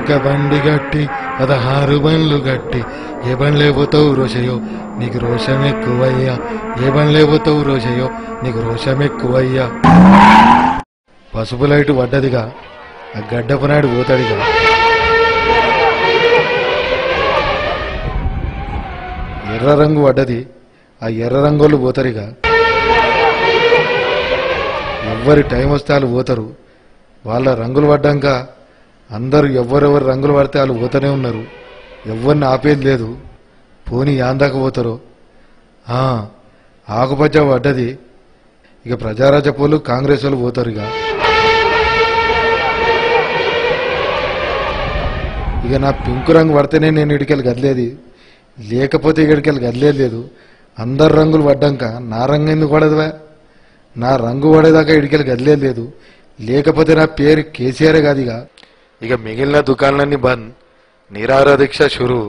ఒక్క బండి గట్టి 16 బండ్లు గట్టి ఏ బండ్లే పోతావు రోషయో నీకు రోషం ఎక్కువయ్యా ఏ బండ్లే పోతావు రోషయో నీకు రోషం ఎక్కువయ్యా. పసుపు లైటు పడ్డదిగా ఆ గడ్డపు నాయుడు పోతాడిగా. ఎర్ర రంగు పడ్డది ఆ ఎర్ర రంగోళ్ళు పోతారుగా. ఎవ్వరి టైం వస్తే వాళ్ళు పోతారు. వాళ్ళ రంగులు పడ్డాక అందరూ ఎవరెవరు రంగులు పడితే వాళ్ళు పోతూనే ఉన్నారు. ఎవరిని ఆపేది లేదు. పోనీ యాందాక పోతారు. ఆకుపచ్చ పడ్డది ఇక ప్రజారాజ్య పోలు కాంగ్రెస్ వాళ్ళు పోతారు. ఇక నా పింకు రంగు పడితేనే నేను ఇడికెళ్ళి గదిలేది, లేకపోతే ఇక్కడికెళ్ళి గదిలేదు లేదు. అందరు రంగులు పడ్డాక నా రంగు ఎందుకు పడదువా? నా రంగు పడేదాకా ఇడికెళ్ళి గదిలేదు లేదు, లేకపోతే నా పేరు కేసీఆరే కాదు. ఇక మిగిలిన దుకాణాలన్నీ బంద్, నిరాహార దీక్ష షురు.